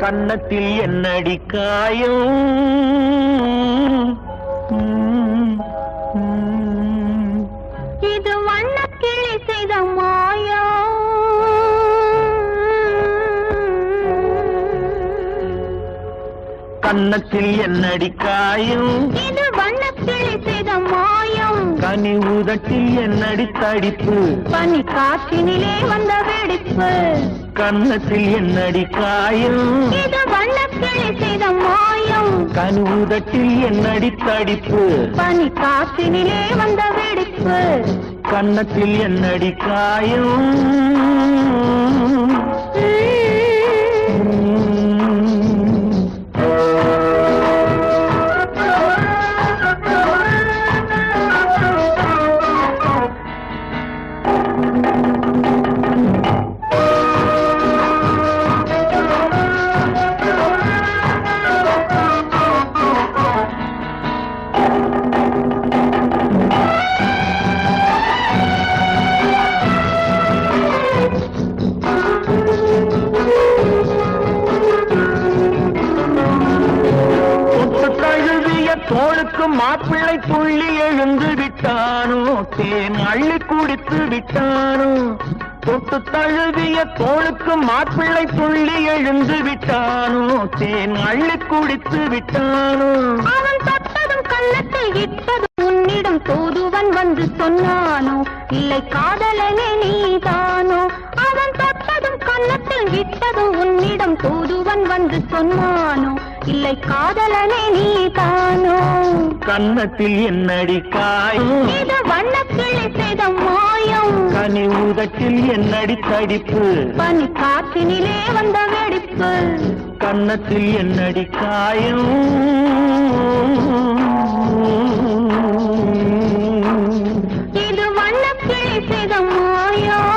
கன்னத்தில் என்னடி காயம்? இது வண்ணக்கிளி செய்த மாயம். கன்னத்தில் என்னடி காயம்? இது வண்ணக்கிளி செய்த மாயம். கனி உதட்டில் என்னடி தடிப்பு? பனி காற்றினிலே வந்த வெடிப்பு. கன்னத்தில் என்னடி காயம்? இது வண்ணக்கிளி செய்த மாயம். கனி உதட்டில் என்னடி தடிப்பு? பனி காற்றினிலே வந்த வெடிப்பு. கன்னத்தில் என்னடி காயம்? தோளுக்கு மாப்பிள்ளை துள்ளி எழுந்து விட்டானோ, தேன் அள்ளி குடித்து விட்டானோ. தொட்டு தழுவிய தோளுக்கு மாப்பிள்ளை துள்ளி எழுந்து விட்டானோ, தேன் அள்ளி குடித்து விட்டானோ. அவன் தொட்டதும் கன்னத்தை இட்டதும் உன்னிடம் தூதுவன் வந்து சொன்னானோ, இல்லை காதலனே நீதானோ. அவன் தொட்டதும் கன்னத்தில் இட்டதும் உன்னிடம் தூதுவன் வந்து சொன்னானோ, இல்லை காதலனே நீதானோ. கன்னத்தில் என்னடி காயம்? இது வண்ணக்கிளி செய்த மாயம். கனி உதட்டில் என்னடி தடிப்பு? பனி காற்றினிலே வந்த வெடிப்பு. கன்னத்தில் என்னடி காயம்? இது வண்ணக்கிளி செய்த மாயம்.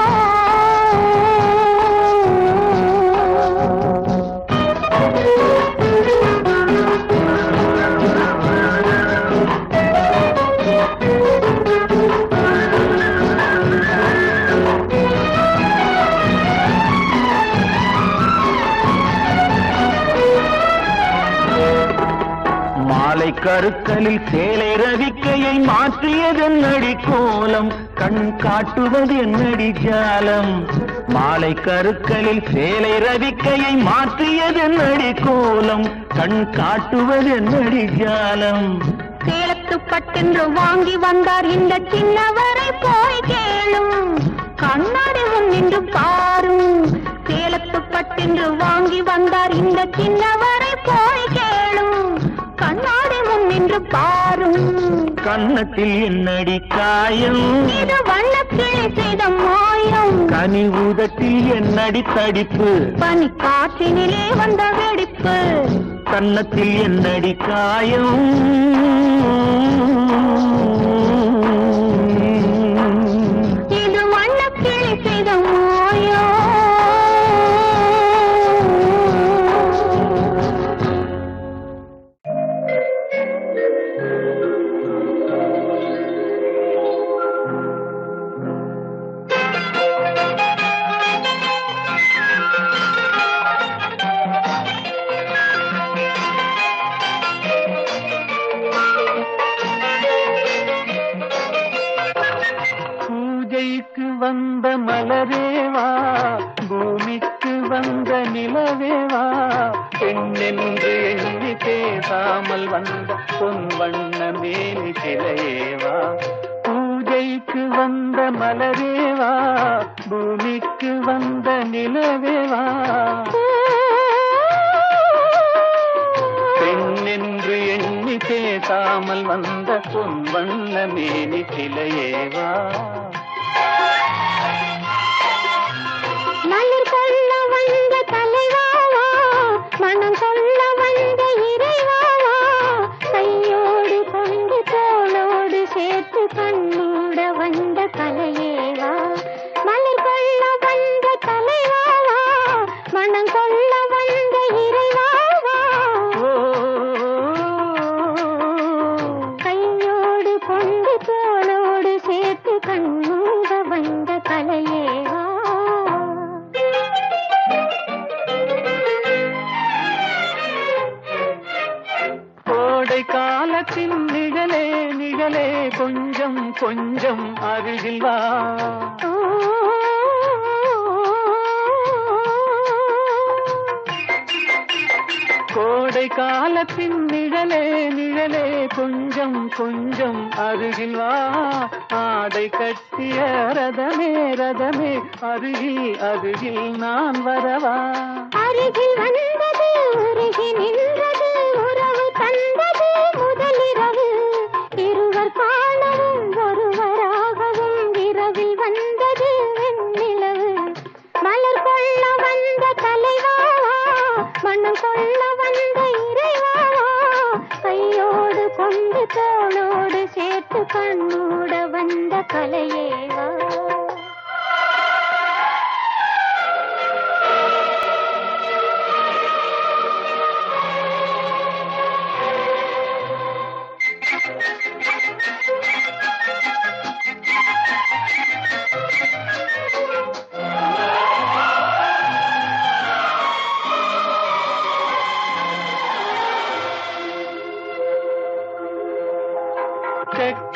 மாலை கருக்கலில் சேலை ரவிக்கையை மாற்றியதென்னடி கோலம்? கண் காட்டுவது என்னடி ஜாலம்? மாலை கருக்கலில் சேலை ரவிக்கையை மாற்றியதென்னடி கோலம்? கண் காட்டுவது என்னடி ஜாலம்? சேலத்து பட்டென்று வாங்கி வந்தார் இந்த சின்னவரை போய் கேளும். கண்ணாடி முன் நின்று பாரும். சேலத்து பட்டென்று வாங்கி வந்தார் இந்த சின்னவரை போய் கேளும். கண்ணாடி முன் நின்று பாரும். கன்னத்தில் என்னடி காயம்? இது வண்ணக்கிளி செய்த மாயம். கனி உதட்டில் என்னடி தடிப்பு? பனி காற்றினிலே வந்த வெடிப்பு. கன்னத்தில் என்னடி காயம்? இது வண்ணக்கிளி செய்த மாயம். பூஜைக்கு வந்த மலரேவா, பூமிக்கு வந்த நிலவேவா, பெண்ணென்று எண்ணி பேசாமல் வந்த பொன் வண்ண மேனி சிலையேவா. பூஜைக்கு வந்த மலரேவா, பூமிக்கு வந்த நிலவேவா, பெண்ணென்று எண்ணி பேசாமல் வந்த பொன் வண்ண மேனி சிலையேவா. மலர் கொள்ள வந்த தலைவாவா, மனம் கொள்ள வந்த இறைவாவா, கையோடு கொண்டு தோளோடு சேர்த்து கண்ணூட வந்த கலையேவா. மலர் கொள்ள வந்த தலைவாவா, மனம் கொள்ள வந்த இறைவாவா, கையோடு கொண்டு தோளோடு சேர்த்து கண்ணூட வந்த கலையேவா. கொஞ்சம் அருகில் வா. கோடை காலத்தின் நிழலே நிழலே கொஞ்சம் கொஞ்சம் அருகில் வா. ஆடை கட்டிய ரதமே ரதமே அருகில் அருகில் நான் வரவா. அருகில் வந்தது உருகி நின்றது உறவு தந்தது முதலிரவு. இருவர் காணவும் ஒருவராகவும் இரவில் வந்தது வெண்ணிலவு. மலர் கொள்ள வந்த தலைவாவா மனம் கொள்ள வந்த இறைவாவா. கையோடு கொண்டு தோளோடு சேர்த்து கண்ணூட வந்த கலையேவா.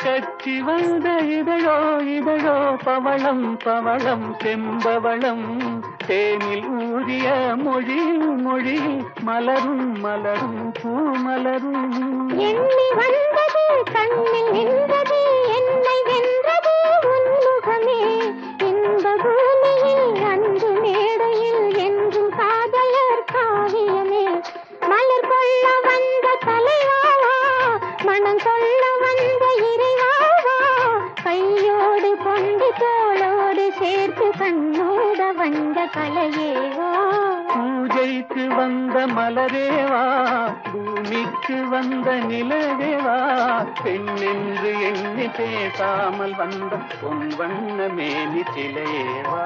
கச்சி வந்த இதழோ இதழோ பவளம் பவளம் செம்பவளம் தேனில் ஊறிய மொழி மொழி மலரும் மலரும் பூமலரும். எண்ணி வந்தது கண்ணில் நின்றது என்னை வென்றது உன்முகமே. இன்ப பூமியில் அன்பு மேடையில் என்றும் காதலர் காவியமே. மலர் கொள்ள வந்த தலைவாவா மனம் கொள்ள வந்த இறைவாவா. கையோடு கொண்டு தோளோடு சேர்த்து கண்ணோட வந்த கலையேவா. பூஜைக்கு வந்த மலரேவா பூமிக்கு வந்த நிலவேவா. பெண்ணென்று எண்ணி பேசாமல் வந்த பொன் வண்ண மேனி சிலையேவா.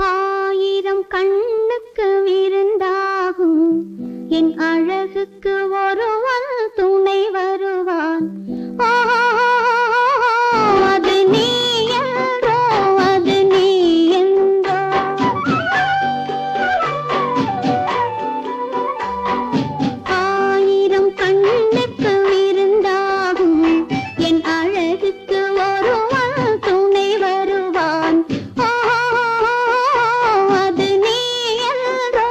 ஆயிரம் கண்ணுக்கு விருந்தாகும் என் அழகுக்கு ஒருவன் துணை வருவான். அது நீ என்றோ அது நீ என்றோ. ஆயிரம் கண்ணுக்கு விருந்தாகும் என் அழகுக்கு ஒருவன் துணை வருவான். அது நீ என்றோ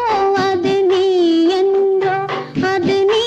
அது நீ என்றோ அது நீ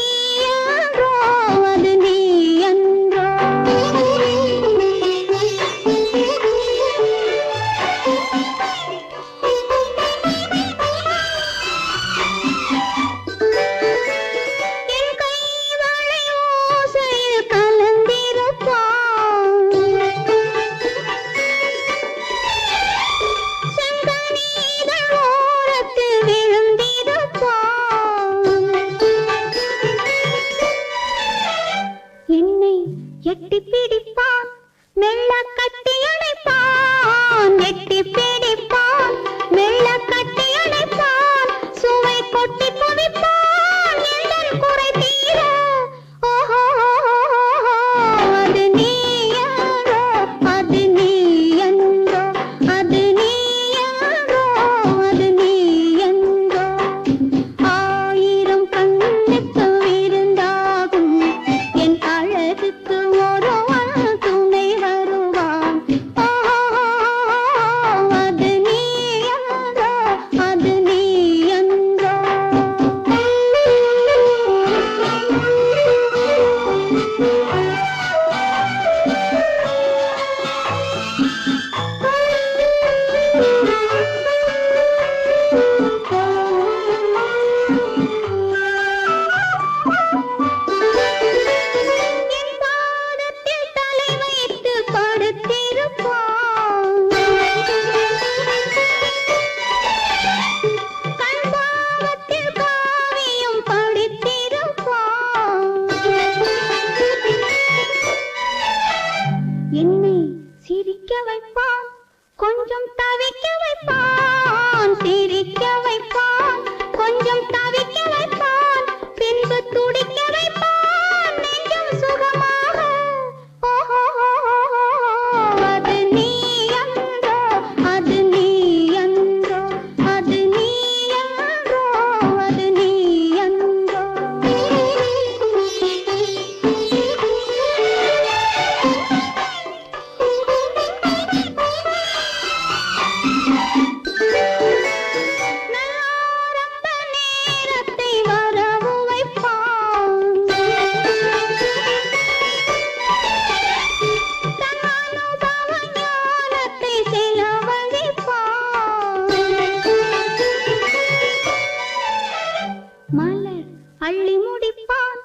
மலர் அள்ளி முடிப்பான்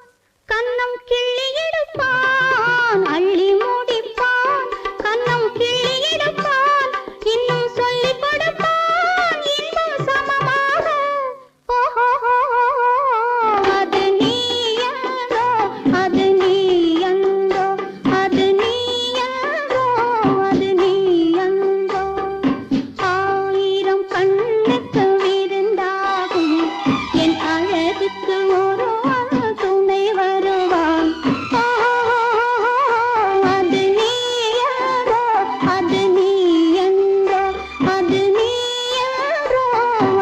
கன்னம் கிள்ளி எடுப்பான் அள்ளி முடிப்பான் கன்னம் கிள்ளி எடுப்பான் இன்னும் சொல்லி கொடுப்பான் இன்னும் சமமாக ஓஹோ அது நீ என்றோ அது நீ என்றோ அது நீ என்றோ அது நீ என்றோ ஆயிரம் கண்ணுக்கு விருந்தாகும் என் அழகுக்கு ஒரு துணை வருவான் அது நீ என்றோ அது நீ என்றோ அது நீ என்றோ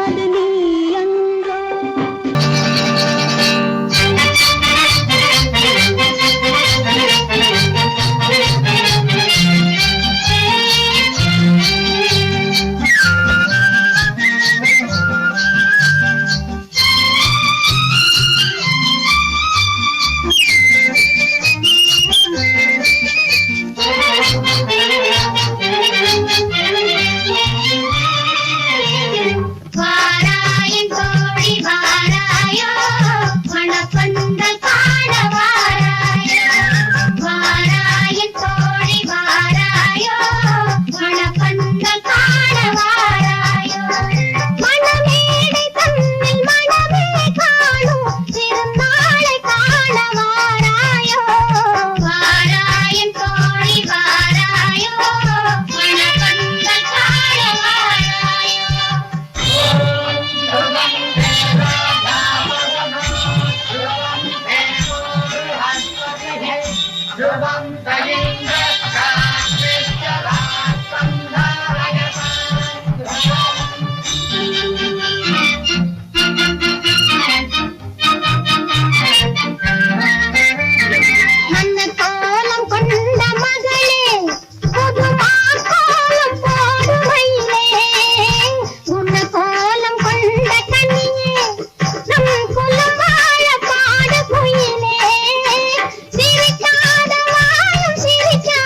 அது நீ என்றோ வாராயின் தோழி வாராயோ மணப்பந்தல் காண வாராயோ வாராயின் தோழி வாராயோ மணப்பந்தல் காண வாராயோ மணமேடை தன்னில் மணமே காணும் திருநாளை காண வாராயோ வாராயின் தோழி வாராயோ மணப்பந்தல் காண வாராயோ மன்ன கோலம் கொண்ட மகளே புதுமா கோலம் போடுவையிலே உன்ன கோலம் கொண்ட கண்ணியே நம் குலம் வாழ பாடு குயிலே சிரிக்காத வாழும் சிரிக்காதே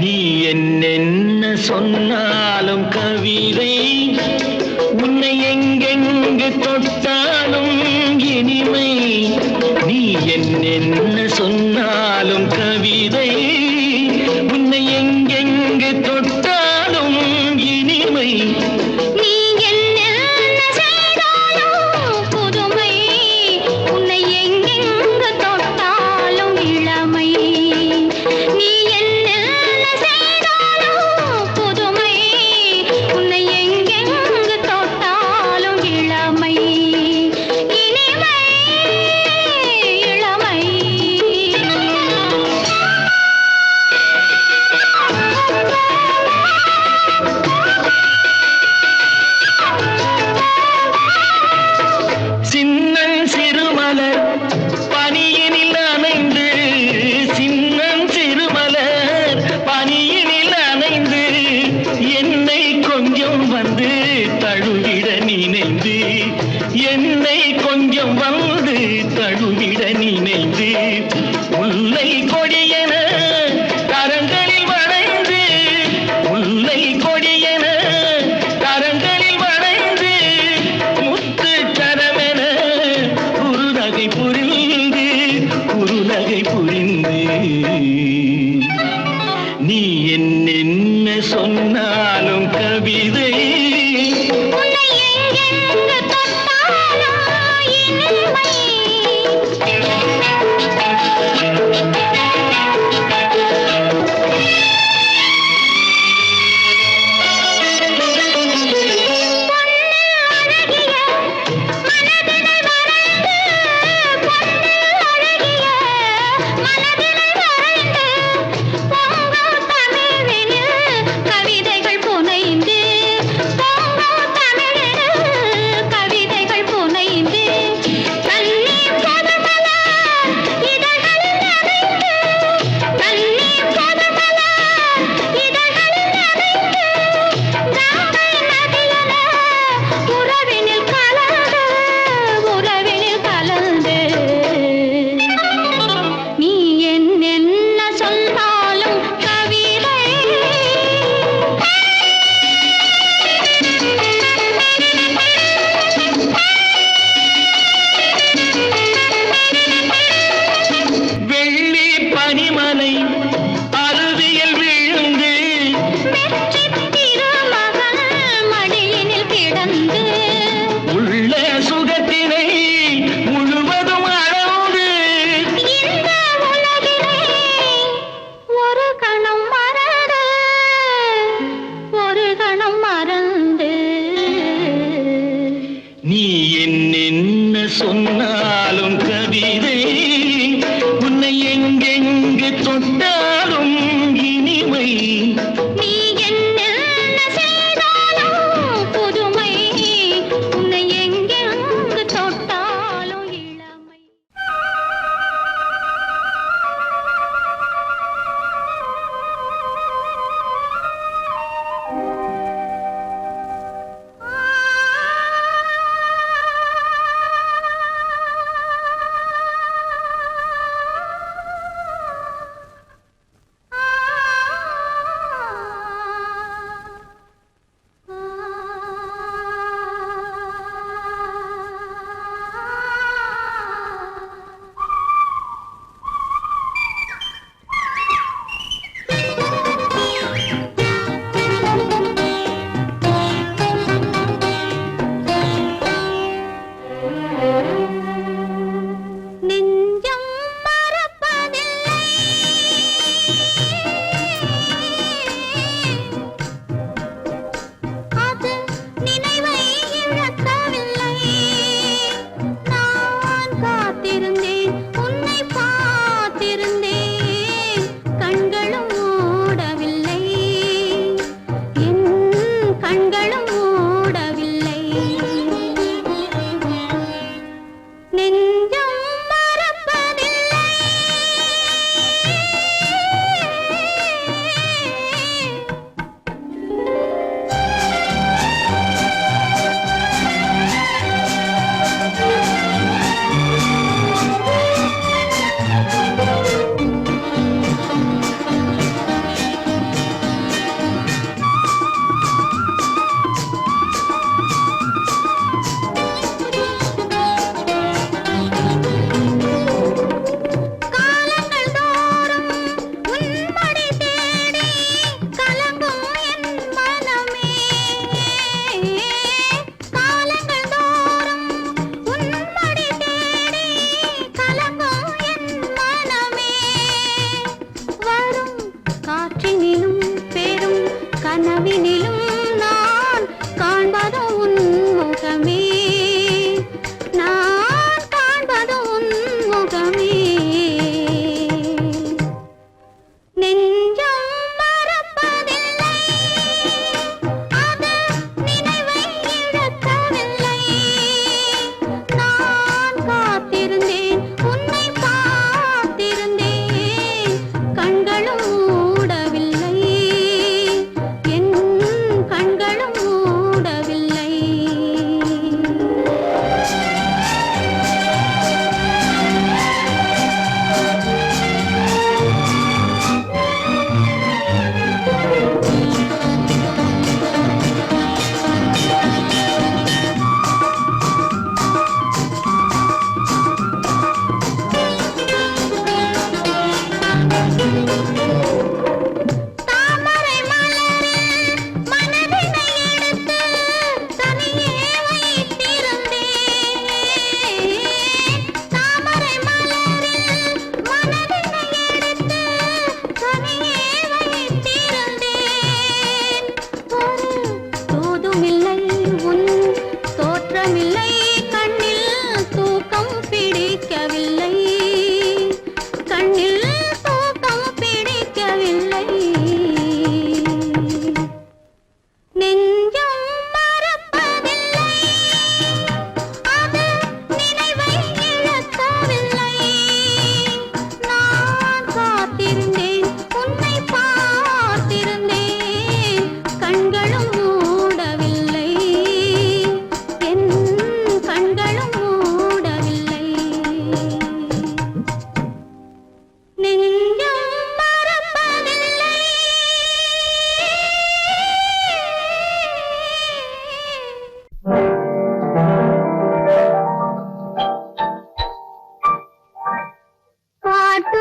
நீ என்னென்ன சொன்னாலும் கவிதை உன்னை எங்கெங்கு தொட்டாலும் இனிமை நீ என்னென்ன சொன்னாலும் கவிதை உன்னை எங்கெங்கு தொட்டாலும் இனிமை நீ என்ன செய்தாலும் புதுமை உன்னை எங்கெங்கு தொட்டாலும் இளமை நீ என்ன செய்தாலும் புதுமை உன்னை எங்கெங்கு தொட்டாலும் இளமை இனிமை இளமை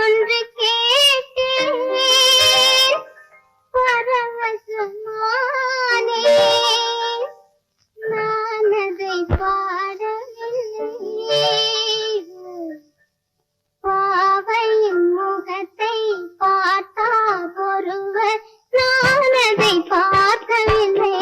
பாட்டொன்று கேட்டேன் பரவசமானே நான் அதை பாடவில்லை பாவையின் முகத்தை பார்த்தால் ஒருவர் நான் அதை பார்க்கவில்லை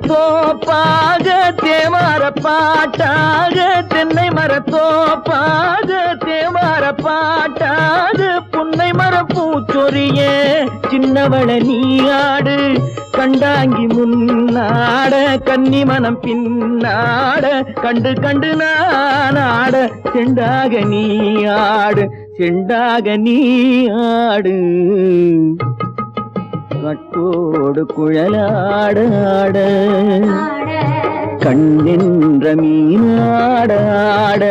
மரத்தோப்பாக தேவார பாட்டாக தென்னை மரத்தோப்பாக தேவார பாட்டாக புன்னை மரப்பூச்சொரிய சின்னவள நீயாடு கண்டாங்கி முன்னாட கன்னி மனம் பின்னாட கண்டு கண்டு நானாட செண்டாக நீயாடு செண்டாக நீயாடு கட்டோடு குழலாடாட கண்ணென்ற மீனாடாட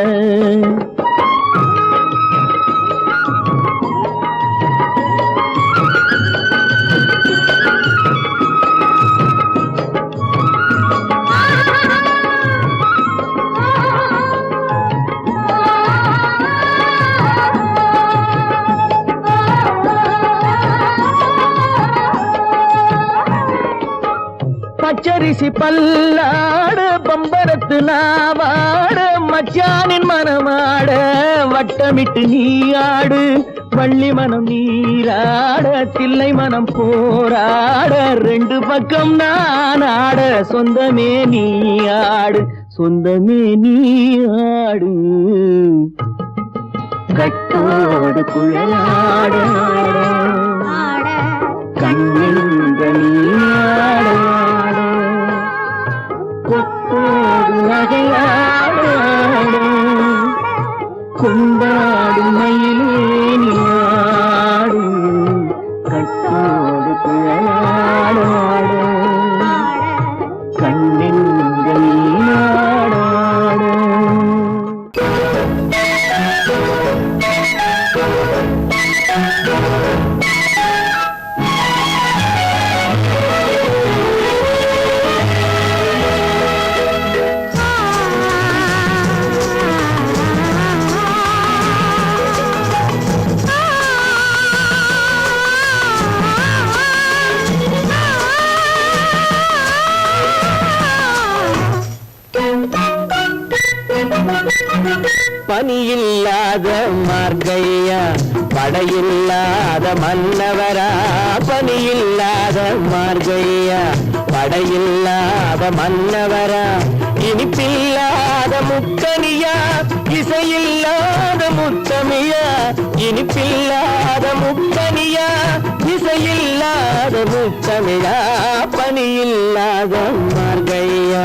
பச்சரிசி பல்லாட பம்பரத்து நாவாட மச்சானின் மனமாட வட்டமிட்டு நீயாடு வள்ளி மனம் நீராட தில்லை மனம் போராட ரெண்டு பக்கம் நானாட சொந்தமே நீயாடு சொந்தமே நீயாடு கட்டோடு குழலாட கண்ணென்ற நீயாட கொத்தோடு நகையாட கொண்டாடு மயிலேனியாடு கட்டோடு குழலாட கண்ணென்ற நீயாட பனியில்லாத மார்கையா படையில்லாத மன்னவரா பனியில்லாத மார்கையா படையில்லாத மன்னவரா இனிப்பில்லாத முக்கனியா இசையில்லாத முத்தமியா இனிப்பில்லாத முக்கனியா இசையில்லாத முத்தமிழா பனியில்லாத மார்கையா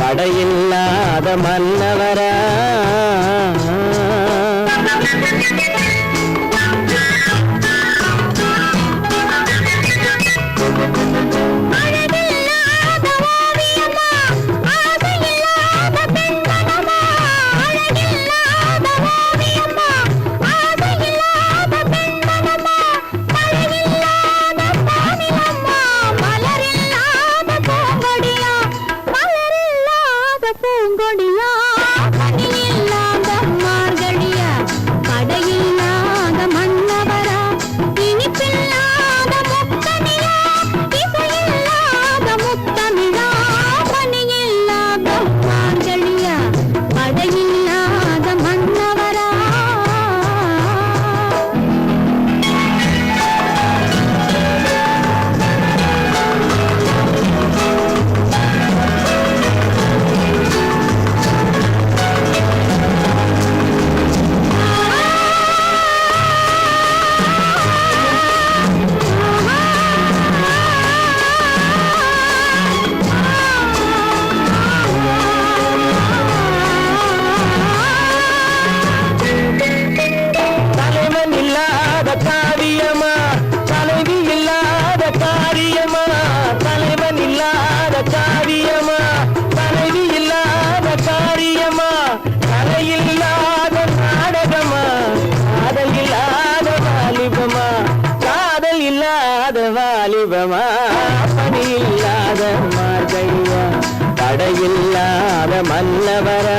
படையில்லாத மன்னவரா வாலிபமா பணியில்லாத மார்கையா தடையில்லாத மன்னவரா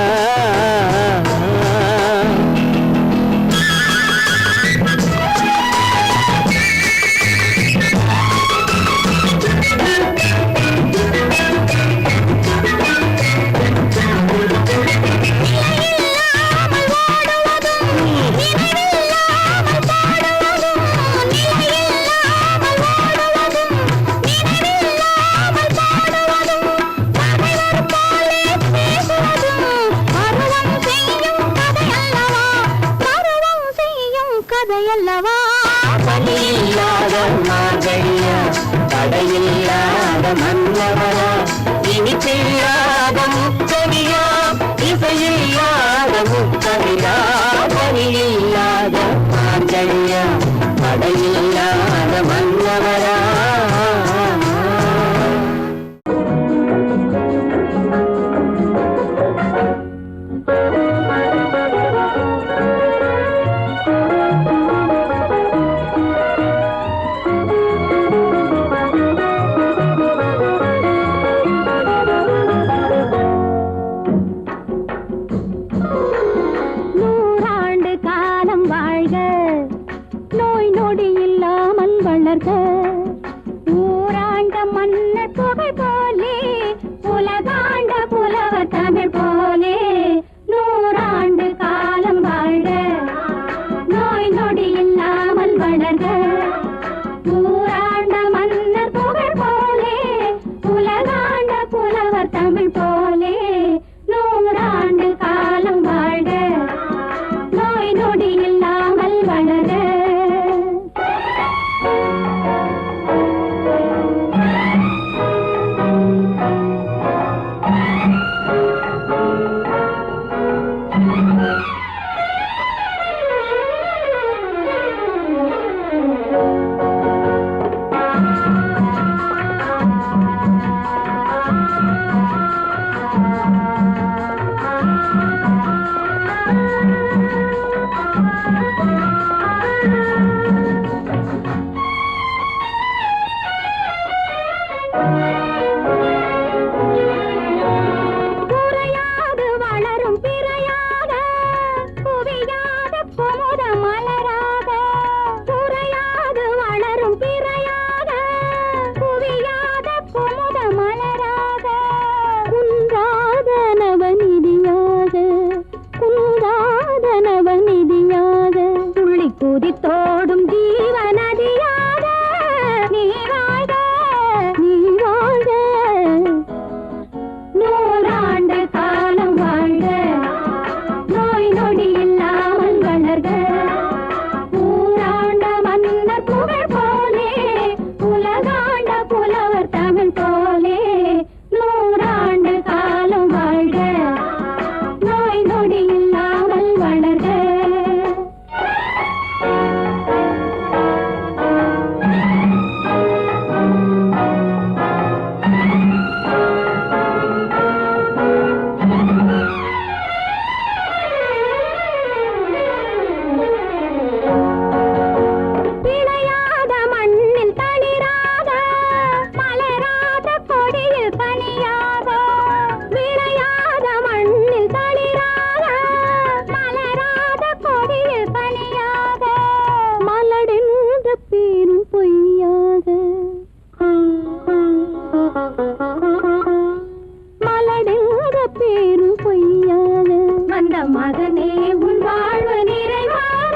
பேரும் பொய்யாக வந்த மகனே உன் வாழ்வு நிறைவாக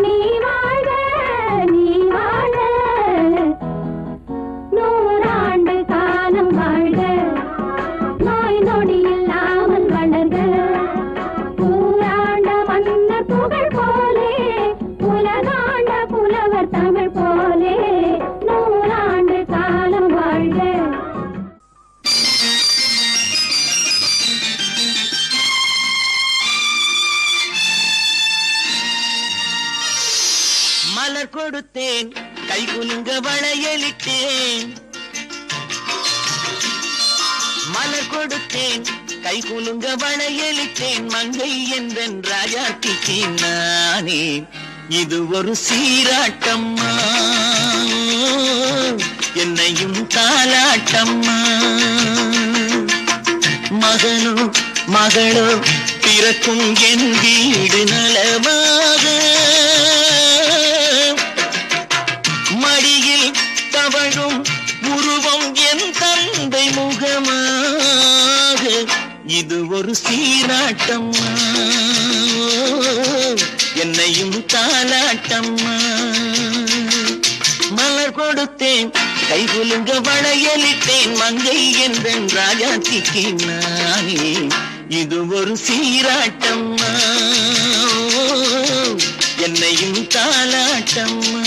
நீ வாழ்க நீ வாழ 100 காலம் வாழ்க நோய் நொடி இல்லாமல் வளர்க ஊராண்ட மன்னர் புகழ் போலே உலகாண்ட புலவர் தமிழ் போலே 100 காலம் வாழ்க. மலர் கொடுத்தேன் கை குலுங்க வளையலிட்டேன் மலர் கொடுத்தேன் கை குலுங்க வளையலிட்டேன் மங்கை என்றன் ராஜாத்திக்கு நானே இது ஒரு சீராட்டம்மா என்னையும் தாலாட்டம்மா மகனோ மகளோ பிறக்கும் என் வீடு நலமாக மடியில் தவழும் உருவம் என் தந்தை முகமாக இது ஒரு சீராட்டம்மா என்னையும் தாலாட்டம்மா மலர் கொடுத்தேன் கை குலுங்க வளையலிட்டேன் மங்கை என்றன் ராஜாத்திக்கு நானே இது ஒரு சீராட்டம்மா என்னையும் தாலாட்டம்மா.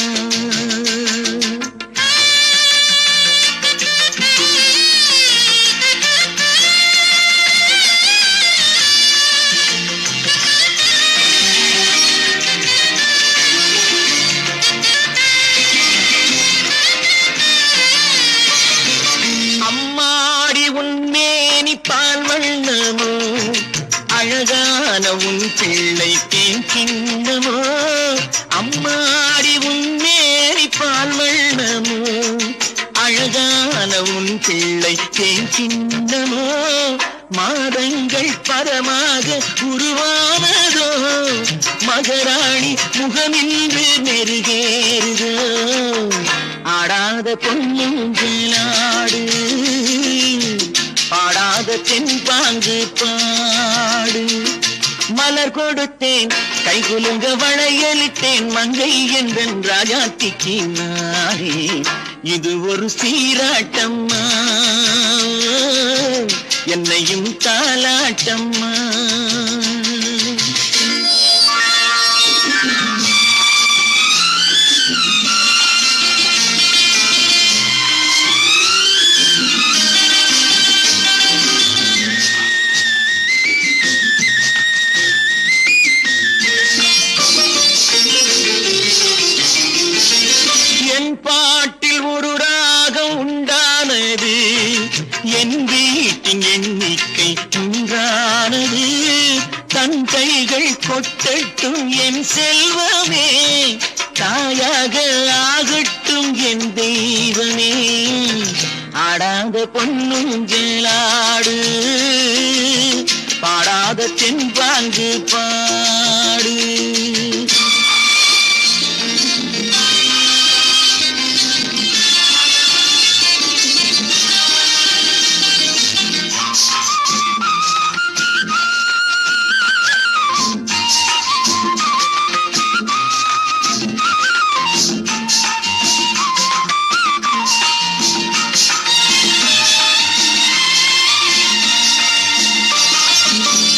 அம்மாடி உன்மேனி பால் வண்ணமோ அழகான உன் பிள்ளை தேன் கிண்ணமோ அம்மாடி உன்மேனி பால் வண்ணமோ அழகான உன் பிள்ளை தேன் கிண்ணமோ மாதங்கள் பரமாக உருவானதோ மகராணி முகமின்று நெருகேறுதோ ஆடாத பொன்னுங்களாடு பாடாத தென்பாங்கு பாடு மலர் கொடுத்தேன் கை குலுங்க வளையலிட்டேன் மங்கை என்றன் ராஜாத்திக்கு நானே இது ஒரு சீராட்டம்மா என்னையும் தாலாட்டம்மா. என் பாட்டில் ஒரு ராகம் உண்டானது என் வீட்டின் எண்ணிக்கை உண்டானது தன் கைகள் கொட்டட்டும் என் செல்வமே தாயாக ஆகட்டும் என் தெய்வமே ஆடாத பொன்னுங்களாடு பாடாத தென்பாங்கு பாடு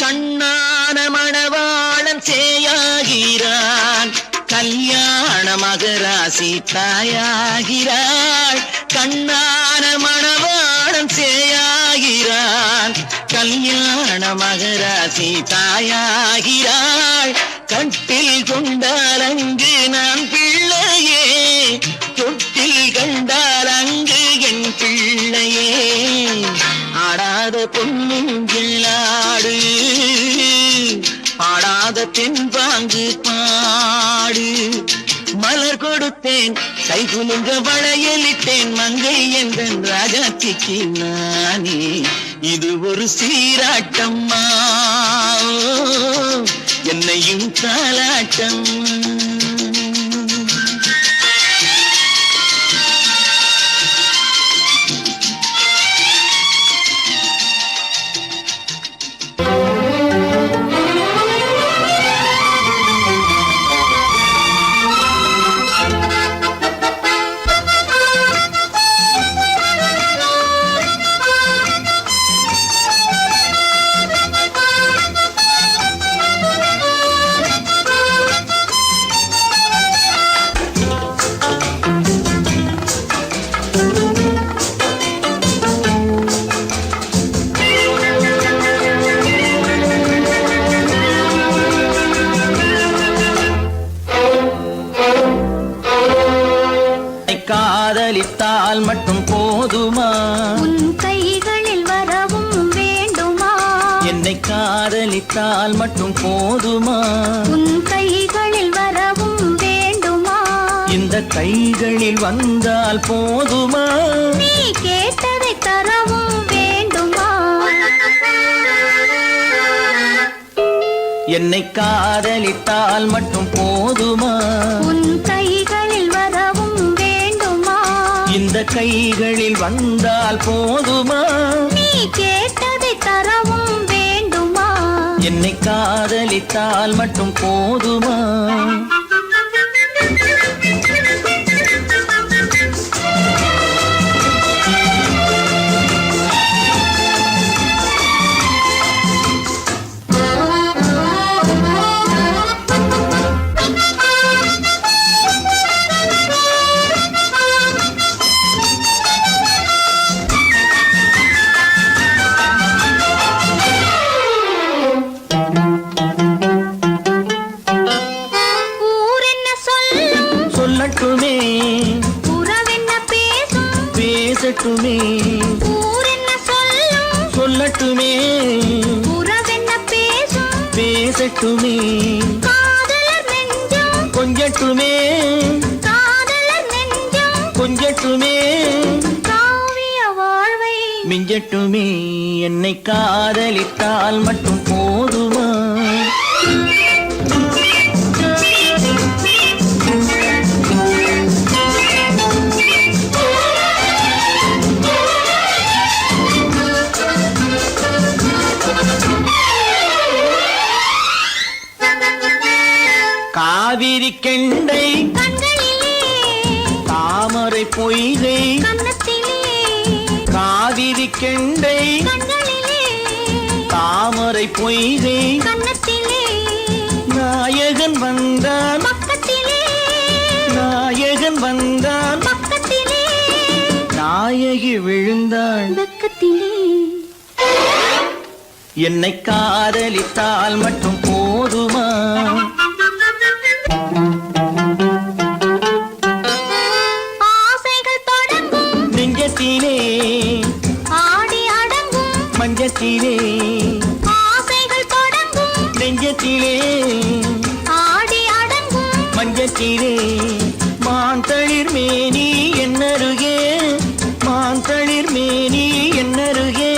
கண்ணான மணவாளன் சேயாகிறான் கல்யாண மகராசி தாயாகிறாள் கண்ணான மணவாளன் சேயாகிறான் கல்யாண மகராசி தாயாகிறாள் கட்டில் கொண்டால் அங்கு நான் பிள்ளையே தொட்டில் கண்டால் அங்கு என் பிள்ளையே ஆடாத பொன்னுங்களாடு பாடாத தென்பாங்கு பாடு மலர் கொடுத்தேன் கை குலுங்க வளையலிட்டேன் மங்கை என்றன் ராஜாத்திக்கு நானே இது ஒரு சீராட்டம்மா என்னையும் தாலாட்டம்மா. காதலித்தால் மட்டும் போதுமா? உன் கைகளில் வரவும் வேண்டுமா? என்னை காதலித்தால் மட்டும் போதுமா? உன் கைகளில் வரவும் வேண்டுமா? இந்த கைகளில் வந்தால் போதுமா? நீ கேட்டதை தரவும் வேண்டுமா? என்னை காதலித்தால் மட்டும் போதுமா? உன் கைகளில் வரவும் வேண்டுமா? இந்த கைகளில் வந்தால் போதுமா? நீ கேட்டதை தரவும் வேண்டுமா? என்னை காதலித்தால் மட்டும் போதுமா? சொல்லட்டுமே, உறவென்ன பேசும், பேசட்டுமே. ஊரென்ன சொல்லும், சொல்லட்டுமே, உறவென்ன பேசும், பேசட்டுமே. காதலர் நெஞ்சம், கொஞ்சட்டுமே, காதலர் நெஞ்சம், கொஞ்சட்டுமே. காவிய வாழ்வை மிஞ்சட்டுமே. என்னை காதலித்தால் மட்டும் போதுமா? காவிரி கெண்டை கண்களிலே, தாமரை பொய்கை கன்னத்திலே, காவிரி கெண்டை கண்களிலே, தாமரை பொய்கை கன்னத்திலே, நாயகன் வந்தான் பக்கத்திலே, நாயகன் வந்தான் பக்கத்திலே, நாயகி விழுந்தாள் பக்கத்திலே. என்னை காதலித்தால் மட்டும் போதுமா? ஆசைகள் தொடங்கும் நெஞ்சத்திலே ஆடி அடங்கும், மஞ்சத்திலே ஆசைகள் தொடங்கும் நெஞ்சத்திலே ஆடி அடங்கும், மஞ்சத்திலே. மாந்தளிர் மேனி என்னருகே, மாந்தளிர் மேனி என்னருகே.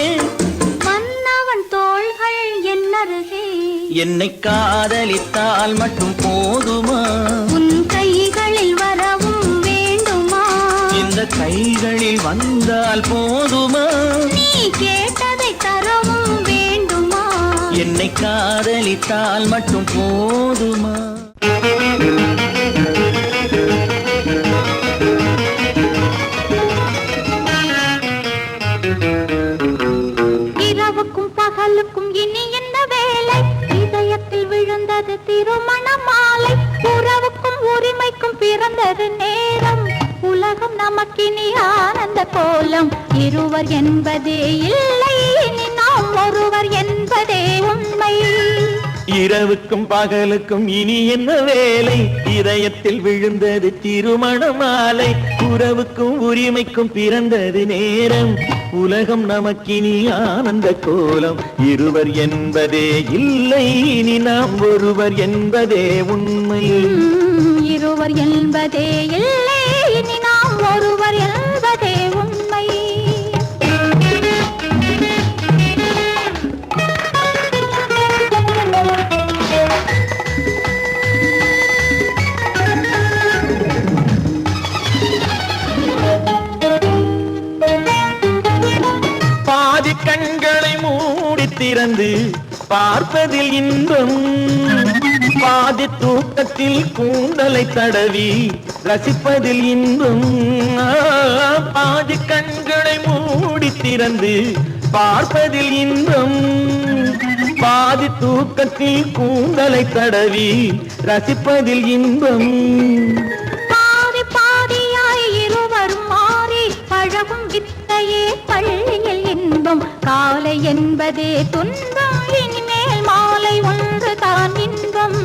மன்னவன் தோள்கள் என்னருகே. என்னை காதலித்தால் மட்டும் போதுமா? உன் கைகளில் வரவும் வேண்டுமா? இந்த கைகளில் வந்தால் போதுமா? நீ கேட்டதை தரவும் வேண்டுமா? என்னை காதலித்தால் மட்டும் போதுமா? இரவுக்கும் பகலுக்கும் இனி என்ன வேலை? இதயத்தில் விழுந்தது திருமண மாலை. உறவுக்கும் உரிமைக்கும் பிறந்தது நேரம். உலகம் நமக்கினி ஆனந்த கோலம். இருவர் என்பதே இல்லை, இனி நாம் ஒருவர் என்பதே உண்மை. இரவுக்கும் பகலுக்கும் இனி என்ன வேலை? இதயத்தில் விழுந்தது திருமண மாலை. உறவுக்கும் உரிமைக்கும் பிறந்தது நேரம். உலகம் நமக்கினி ஆனந்த கோலம். இருவர் என்பதே இல்லை, இனி நாம் ஒருவர் என்பதே உண்மை. இருவர் என்பதே இல்லை, இனி நாம் ஒருவர் என்பதே உண்மை. பாதி கண்களை மூடி திறந்து பார்ப்பதில் இன்பம். பாதி தூக்கத்தில் கூந்தலை தடவி ரசிப்பதில் இன்பம். பாதி கண்களை மூடி திறந்து பார்ப்பதில் இன்பம். பாதி தூக்கத்தில் கூந்தலை தடவி ரசிப்பதில் இன்பம். பாதி பாதியாய் இருவரும் மாறி பழகும் வித்தையே பள்ளியில் இன்பம். காலை என்பதே துன்பம், இனிமேல் மாலை ஒன்றுதான் இன்பம்.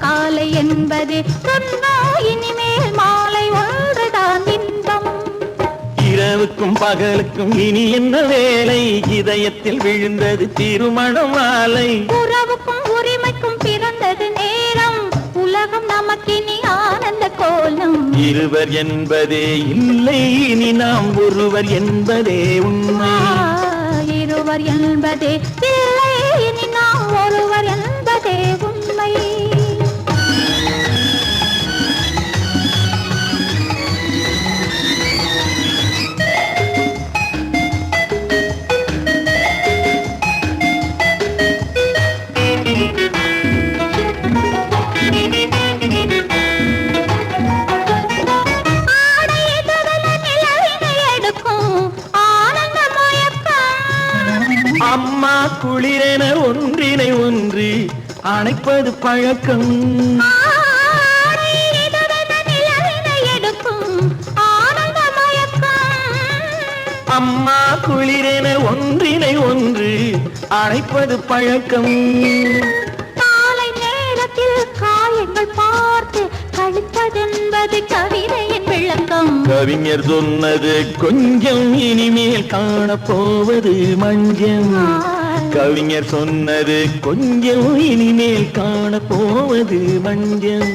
காலை என்பதே துன்பம், இனிமேல் மாலை ஒன்றுதான் இன்பம். இரவுக்கும் பகலுக்கும் இனி என்ன வேலை இதயத்தில் விழுந்தது திருமண மாலை உறவுக்கும் உரிமைக்கும் பிறந்தது நேரம் உலகம் நமக்கினி ஆனந்த கோலம் இருவர் என்பதே இல்லை இனி நாம் ஒருவர் என்பதே உண்மை இருவர் என்பதே இல்லை இனி நாம் ஒருவர் என்பதே உண்மை அம்மா குளிரென ஒன்றினை ஒன்று அணைப்பது பழக்கம் அம்மா குளிரென ஒன்றினை ஒன்று அணைப்பது பழக்கம் காலை நேரத்தில் காயங்கள் பார்த்து கழிப்பதென்பது கவிதையின் விளக்கம் கவிஞர் சொன்னது கொஞ்சம் இனிமேல் காணப்போவது மஞ்சம் கவிஞர் சொன்னது கொஞ்சம் இனிமேல் காணப்போவது மஞ்சம்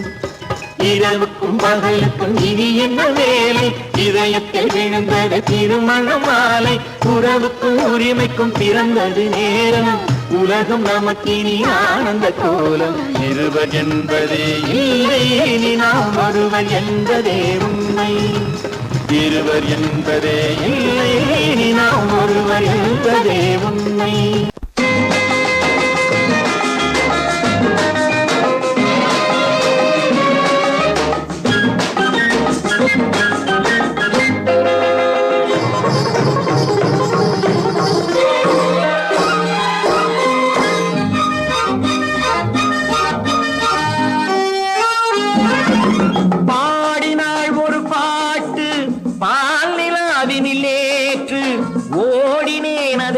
இரவுக்கும் பகலுக்கும் இனி என்ன வேலை இதயத்தில் விழுந்தது திருமண மாலை உறவுக்கும் உரிமைக்கும் பிறந்தது நேரம் உலகம் நமக்கினி ஆனந்த கோலம் இருவர் என்பதே இல்லை இனி நாம் ஒருவர் என்பதே உண்மை இருவர் என்பதே இல்லை இனி நாம் ஒருவர் என்பதே உண்மை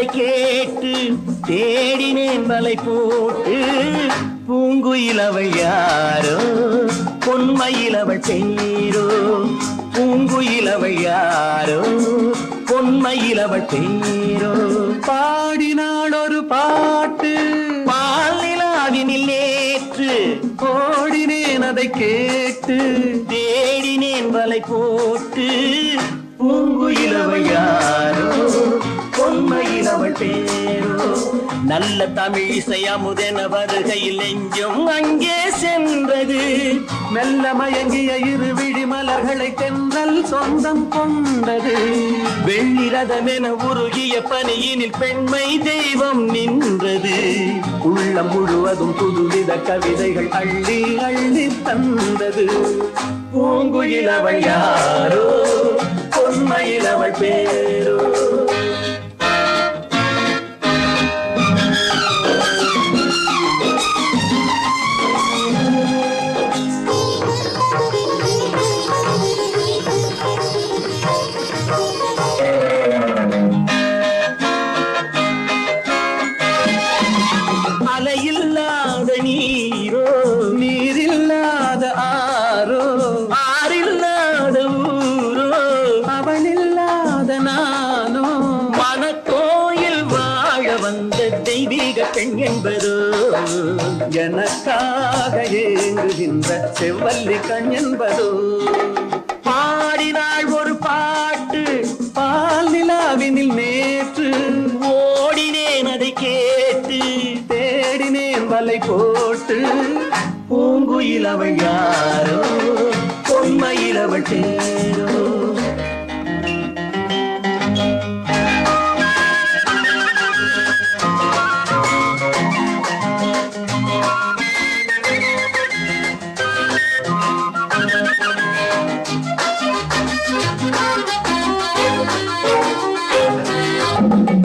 கேட்டு தேடினேன் வலை போட்டு பூங்குயிலவள் யாரோ பொன்மயிலவள் பேரோ பூங்குயிலவள் யாரோ பொன்மயிலவள் பேரோ பாடினாள் ஒரு பாட்டு பால் நிலாவினில் நேற்று ஓடினேன் அதை கேட்டு தேடினேன் வலை போட்டு பூங்குயிலவள் யாரோ பொன்மையிலவள் பேரோ நல்ல தமிழ் இசை அமுதென வருகையில் நெஞ்சும் அங்கே சென்றது மெல்ல மயங்கிய இரு விழி மலர்களை தென்றல் சொந்தம் கொண்டது வெள்ளிரதமென உருகிய பனியினில் பெண்மை தெய்வம் நின்றது உள்ளம் முழுவதும் புதுவித கவிதைகள் அள்ளி அள்ளி தந்தது பூங்குயிலவள் யாரோ பொன்மையிலவள் பேரோ அலையில்லாத நீரோ நீரில்லாத ஆரோ ஆறில்லாத ஊரோ அவளில்லாத நானோ மனக்கோயில் வாழ வந்த தெய்வீக பெண் என்பதோ எனக்காக ஏங்குகின்ற செவ்வல்லி கண் என்பதோ பாடினாள் ஒரு பாட்டு பால் நிலாவினில் நேற்று ஓடினேன் அதை கேட்டு தேடினேன் வலை போட்டு பூங்குயிலவள் யாரோ பொன்மையிலவள் பேரோ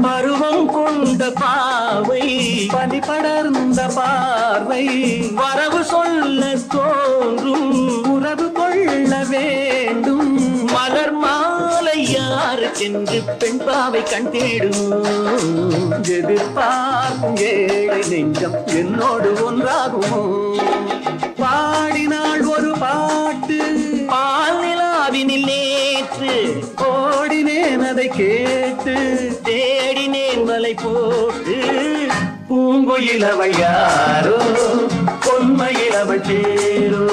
பருவம் கொண்ட பாவை பனி படர்ந்த பார்வை வரவு சொல்ல தோன்றும் உறவு கொள்ள வேண்டும் மலர் மாலை யாருக்கென்று பெண் பாவை கண் தேடும் எதிர்பார்க்கும் ஏழை நெஞ்சம் என்னோடு ஒன்றாகுமோ பாடினாள் ஒரு பாட்டு பால் நிலாவினில் நேற்று ஓடினேன் சொன்னதை கேட்டு தேடினேன் வலை போட்டு பூங்குயில் அவள் யாரோ பொன்மையில் அவள் பேரோ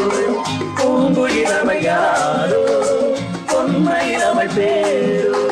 பூங்குயில் அவள் யாரோ பொன்மையில் அவள் பேரோ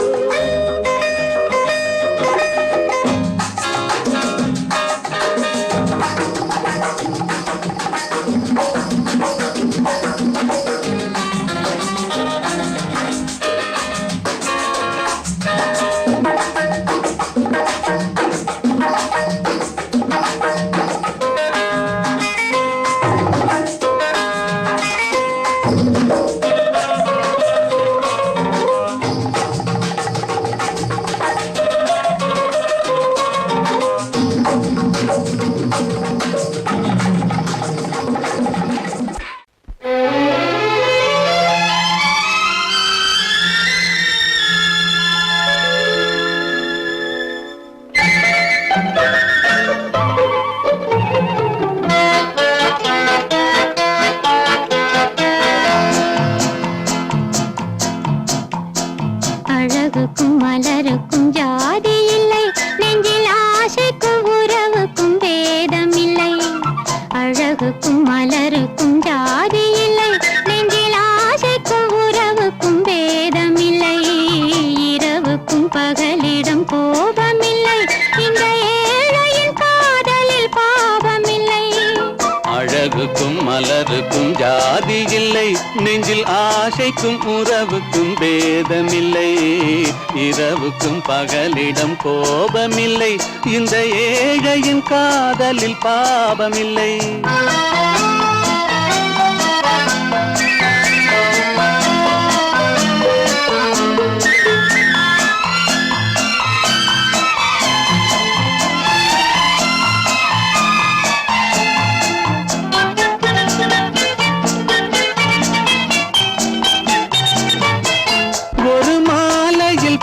அழகுக்கும் மலருக்கும் ஜாதி இல்லை நெஞ்சில் ஆசைக்கும் உறவுக்கும் பேதமில்லை அழகுக்கும் மலருக்கும் ஜாதி இல்லை நெஞ்சில் ஆசைக்கும் உறவுக்கும் பேதமில்லை இரவுக்கும் பகலிடம் கோபமில்லை இந்த ஏழையின் காதலில் பாவமில்லை அழகுக்கும் மலருக்கும் ஜாதி இல்லை நெஞ்சில் ஆசைக்கும் உறவுக்கும் பேதமில்லை இரவுக்கும் பகலிடம் கோபமில்லை இந்த ஏழையின் காதலில் பாவமில்லை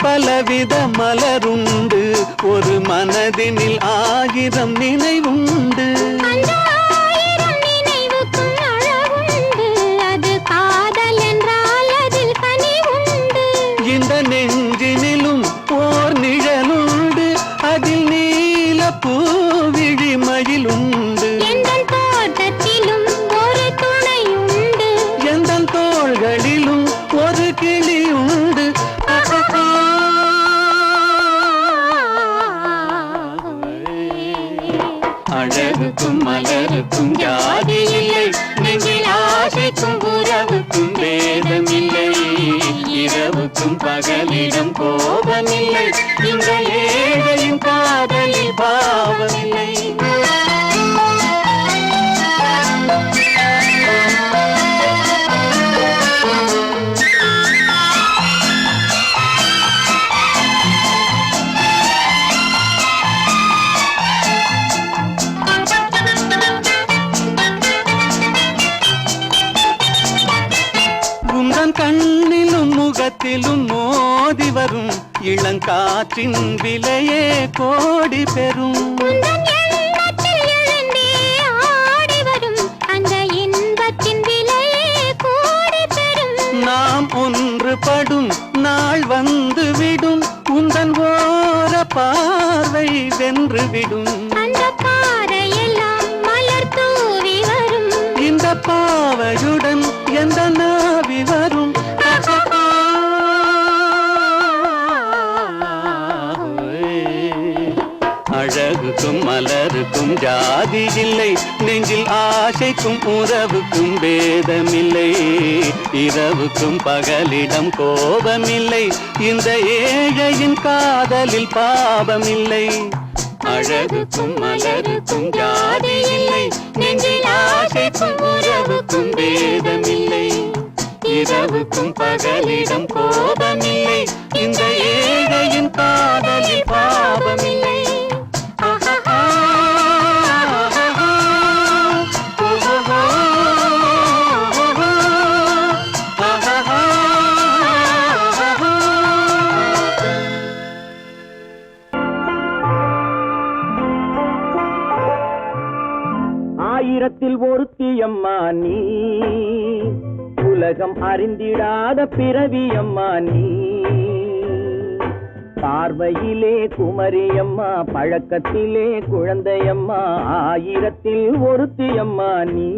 பலவித மலருண்டு ஒரு மனதினில் ஆயிரம் நினைவுண்டு அந்த ஆயிரம் நினைவுக்கும் அழகுண்டு அது காதல் என்றால் அதில் கனிவுண்டு இந்த நெஞ்சினிலும் ஓர் நிழலுண்டு அதில் நீல பூவிழி மயிலுண்டு எந்தன் தோட்டத்திலும் ஒரு துணையுண்டு எந்தன் தோள்களிலும் ஒரு கிளியுண்டு அழகுக்கும் மலருக்கும் ஜாதி இல்லை நெஞ்சில் ஆசைக்கும் உறவுக்கும் பேதமில்லை இரவுக்கும் பகலிடம் கோபமில்லை இந்த ஏழையின் காதலில் பாவமில்லை கண்ணிலும் முகத்திலும் மோதி வரும் இளங்காற்றின் விலையே கோடி பெறும் நாம் ஒன்றுபடும் நாள் வந்து விடும் உந்தன் ஓர பார்வை வென்றுவிடும் இந்த பாவையுடன் எந்த நாவி வரும் அழகுக்கும் மலருக்கும் ஜாதி இல்லை நெஞ்சில் ஆசைக்கும் உறவுக்கும் பேதமில்லை இரவுக்கும் பகலிடம் கோபமில்லை இந்த ஏழையின் காதலில் பாவமில்லை அழகுக்கும் மலருக்கும் ஜாதி இல்லை நெஞ்சில் ஆசைக்கும் உறவுக்கும் பேதமில்லை இரவுக்கும் பகலிடம் கோபமில்லை இந்த ஏழையின் காதலில் பாவமில்லை ஆயிரத்தில் ஒருத்தியம்மா நீ உலகம் அறிந்திடாத பிறவியம்மா நீ பார்வையிலே குமரியம்மா, பழக்கத்திலே குழந்தையம்மா, ஆயிரத்தில் ஒருத்தியம்மா நீ.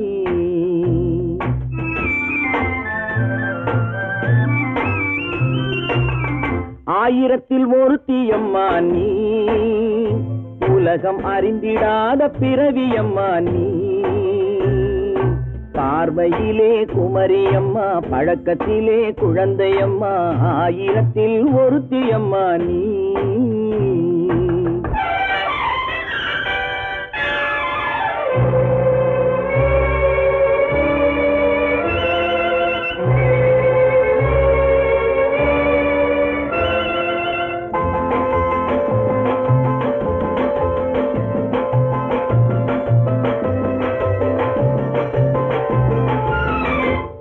ஆயிரத்தில் ஒருத்தியம்மா நீ, உலகம் அறிந்திடாத பிறவியம்மா நீ. பார்வையிலே குமரியம்மா, பழக்கத்திலே குழந்தையம்மா, ஆயிரத்தில் ஒருத்தியம்மா நீ.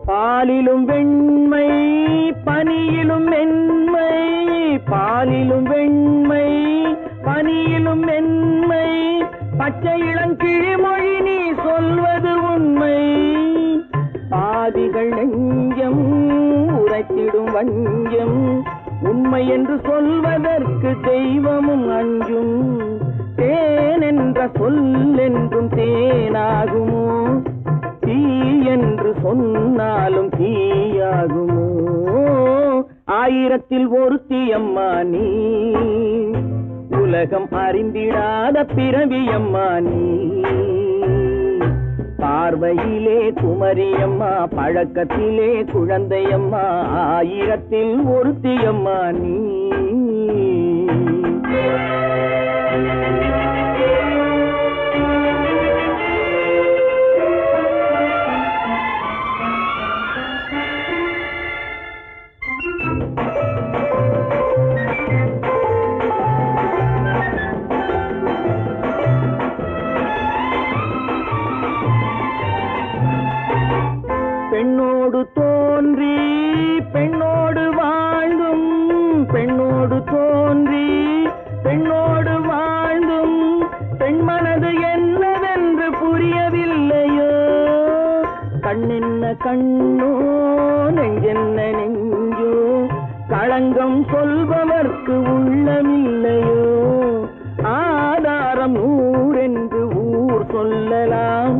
பாலிலும் வெண்மை பனியிலும் மென்மை, பாலிலும் வெண்மை பனியிலும் மென்மை, பச்சை இளங்கிழிமொழி நீ சொல்வது உண்மை. பாதிகள் நெஞ்சம் உரைத்திடும் வஞ்சம், உண்மை என்று சொல்வதற்கு தெய்வமும் அஞ்சும். தேன் என்ற சொல் என்றும் தேனாகுமோ, தீ என்று சொன்னாலும் தீயாகுமோ. ஆயிரத்தில் ஒருத்தியம்மா நீ, உலகம் அறிந்திடாத பிறவியம்மா நீ. பார்வையிலே குமரியம்மா, பழக்கத்திலே குழந்தையம்மா, ஆயிரத்தில் ஒருத்தியம்மா நீ. பெண்ணோடு தோன்றி பெண்ணோடு வாழ்ந்தும், பெண்ணோடு தோன்றி பெண்ணோடு வாழ்ந்தும், பெண் மனது என்னவென்று புரியவில்லையோ. கண்ணென்ன கண்ணோ, நெஞ்சென்ன நெஞ்சோ, களங்கம் சொல்பவர்க்கு உள்ளமில்லையோ. ஆதாரம் நூறென்று ஊர் சொல்லலாம்,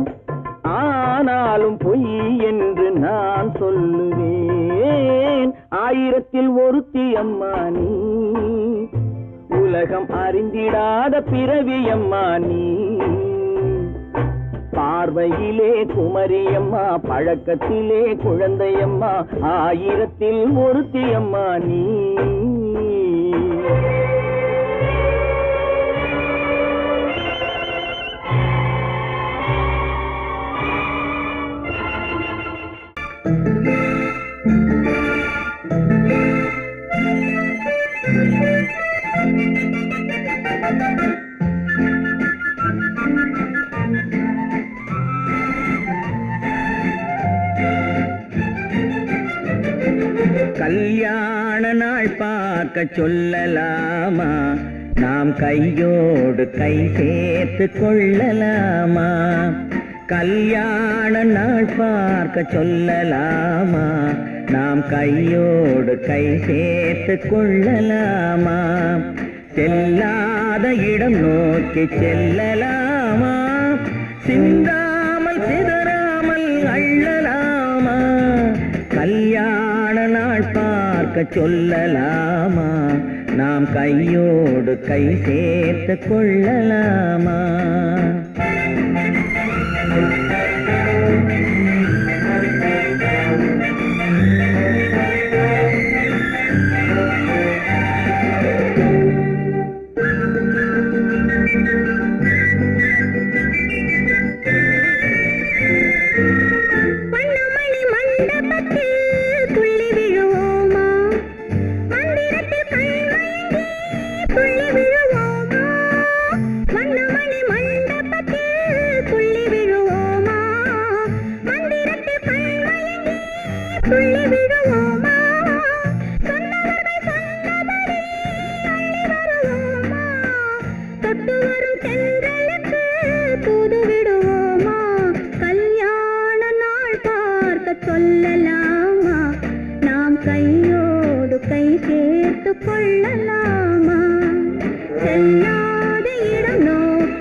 ஆனாலும் பொய் என்று நான் சொல்லுவேன். ஆயிரத்தில் ஒருத்தியம்மா நீ, உலகம் அறிந்திடாத பிறவியம்மா நீ. பார்வையிலே குமரியம்மா, பழக்கத்திலே குழந்தையம்மா, ஆயிரத்தில் ஒருத்தியம்மா நீ. கல்யாண நாள் பார்க்க சொல்லலாமா, நாம் கையோடு கை சேர்த்து கொள்ளலாமா. கல்யாண நாள் பார்க்க சொல்லலாமா, நாம் கையோடு கை சேர்த்து கொள்ளலாமா. செல்லாத இடம் நோக்கி செல்லலாமா, சிந்தாமல் சிதறாமல் அள்ளலாமா. கல்யாண நாள் பார்க்க சொல்லலாமா, நாம் கையோடு கை சேர்த்து கொள்ளலாமா. மண்டபத்தில்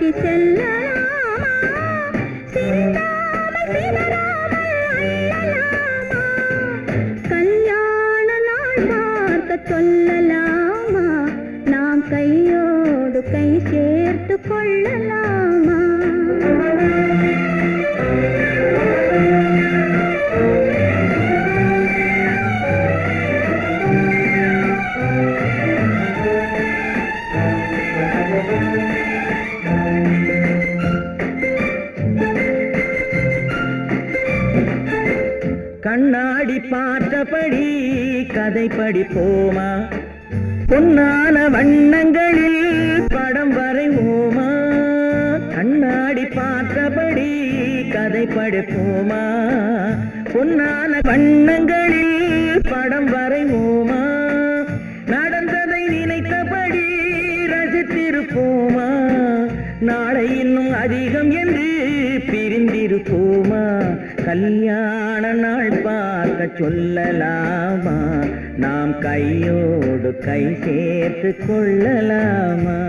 நோக்கி செல்லலாமா சிந்தாமல் சிதறாமல் அள்ளலாமா கல்யாண நாள் பார்க்க சொல்லலாமா நாம் கையோடு கை சேர்த்து கொள்ளலாமா கண்ணாடி பார்த்தபடி கதை படிப்போமா பொன்னான வண்ணங்களில் படம் வரைவோமா கண்ணாடி பார்த்தபடி கதை படிப்போமா பொன்னான வண்ணங்களில் படம் வரைவோமா நடந்ததை நினைத்தபடி ரசித்திருப்போமா நாளை இன்னும் அதிகம் என்று பிரிந்திருப்போமா கல்யாண நாள் பார்க்க சொல்லலாமா நாம் கையோடு கை சேர்த்து கொள்ளலாமா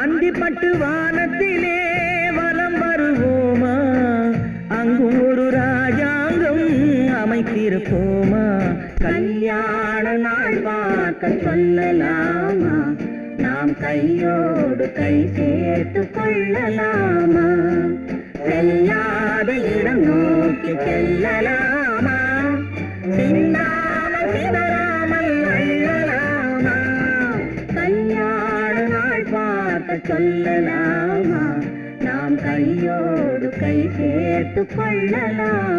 அந்திப்பட்டு வானத்திலே வலம் வருவோமா அங்கு ஒரு ராஜாங்கம் அமைத்திருப்போமா கல்யாண நாள் பார்க்க சொல்லலாமா நாம் கையோடு கை சேர்த்து கொள்ளலாமா செல்லாத இடம் நோக்கி செல்லலாமா சிந்தாமல் சிதறாமல் அள்ளலாமா கல்யாண நாள் பார்க்க சொல்லலாமா நாம் கையோடு கை சேர்த்து கொள்ளலாம்